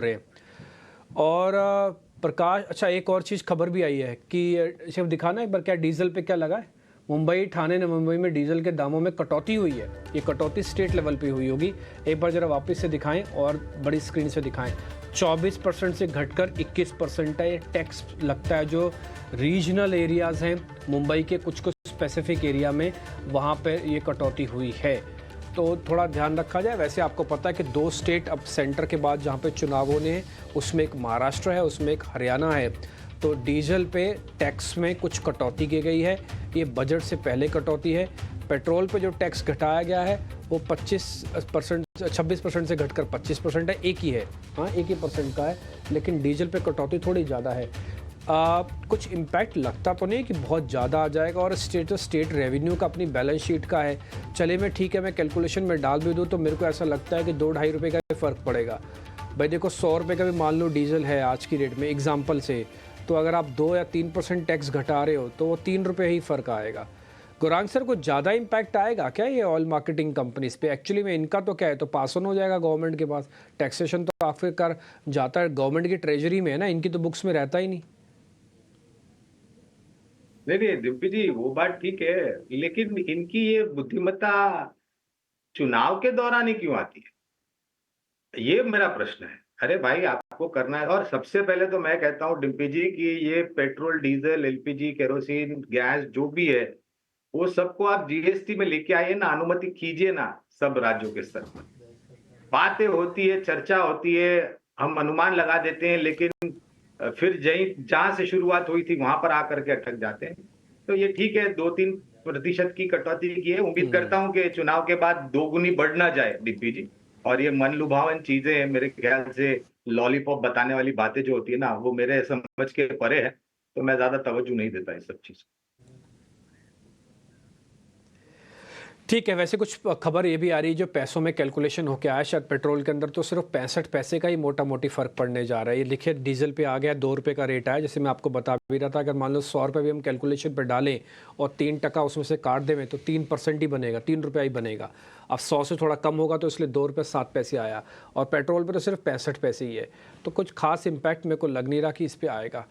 रहे हैं। और प्रकाश, अच्छा एक और चीज़ खबर भी आई है कि इसे दिखाना एक बार, क्या डीजल पे क्या लगा है। मुंबई, ठाणे ने मुंबई में डीजल के दामों में कटौती हुई है। ये कटौती स्टेट लेवल पे हुई होगी। एक बार जरा वापस से दिखाएं और बड़ी स्क्रीन से दिखाएं। 24% से घटकर 21% है। ये टैक्स लगता है जो रीजनल एरियाज़ हैं मुंबई के, कुछ कुछ स्पेसिफिक एरिया में, वहाँ पर ये कटौती हुई है। तो थोड़ा ध्यान रखा जाए। वैसे आपको पता है कि 2 स्टेट अब सेंटर के बाद जहाँ पे चुनाव होने हैं, उसमें एक महाराष्ट्र है, उसमें एक हरियाणा है। तो डीजल पे टैक्स में कुछ कटौती की गई है। ये बजट से पहले कटौती है। पेट्रोल पे जो टैक्स घटाया गया है वो 26% से घटकर 25% है। एक ही है, हाँ एक ही परसेंट का है, लेकिन डीजल पे कटौती थोड़ी ज़्यादा है। कुछ इम्पैक्ट लगता तो नहीं कि बहुत ज़्यादा आ जाएगा। और स्टेट रेवेन्यू का अपनी बैलेंस शीट का है। चले मैं ठीक है, मैं कैलकुलेशन में डाल भी दूँ तो मेरे को ऐसा लगता है कि 2-2.5 रुपये का फ़र्क पड़ेगा। भाई देखो, 100 रुपये का भी मान लो डीजल है आज की रेट में एग्जाम्पल से, तो अगर आप 2 या 3% टैक्स घटा रहे हो तो वो 3 रुपये ही फ़र्क आएगा। गुरांग सर, कुछ ज़्यादा इम्पैक्ट आएगा क्या ये ऑयल मार्केटिंग कंपनीज पे? एक्चुअली में इनका तो क्या है, तो पास ऑन हो जाएगा गवर्नमेंट के पास। टैक्सेशन तो आखिरकार जाता है गवर्नमेंट की ट्रेजरी में है ना, इनकी तो बुक्स में रहता ही नहीं। नहीं नहीं दिव्य जी, वो बात ठीक है, लेकिन इनकी ये बुद्धिमत्ता चुनाव के दौरान ही क्यों आती है, ये मेरा प्रश्न है। अरे भाई, आपको करना है। और सबसे पहले तो मैं कहता हूँ डिम्पी जी कि ये petrol, diesel, LPG, kerosene, gas जो भी है, वो सबको आप जीएसटी में लेके आइए ना, अनुमति कीजिए ना सब राज्यों के स्तर पर। बातें होती है, चर्चा होती है, हम अनुमान लगा देते हैं, लेकिन फिर जहां से शुरुआत हुई थी वहां पर आकर के अटक जाते हैं। तो ये ठीक है, 2-3% की कटौती की है। उम्मीद करता हूं कि चुनाव के बाद दोगुनी बढ़ ना जाए डिप्टी जी। और ये मन लुभावन चीजें हैं, मेरे ख्याल से लॉलीपॉप बताने वाली बातें जो होती है ना, वो मेरे समझ के परे है। तो मैं ज्यादा तवज्जो नहीं देता इस सब चीज। ठीक है। वैसे कुछ खबर ये भी आ रही है, जो पैसों में कैलकुलेशन होकर आया शायद पेट्रोल के अंदर, तो सिर्फ 65 पैसे का ही मोटा मोटी फ़र्क पड़ने जा रहा है। ये देखिए, डीजल पे आ गया 2 रुपये का रेट आया, जैसे मैं आपको बता भी रहा था। अगर मान लो 100 रुपये भी हम कैलकुलेशन पर डालें और 3% उसमें से काट दें तो 3% ही बनेगा, 3 रुपया ही बनेगा। अब 100 से थोड़ा कम होगा तो इसलिए 2 रुपये 7 पैसे आया। और पेट्रोल पर तो सिर्फ 65 पैसे ही है। तो कुछ खास इम्पैक्ट मेरे को लग नहीं रहा कि इस पर आएगा।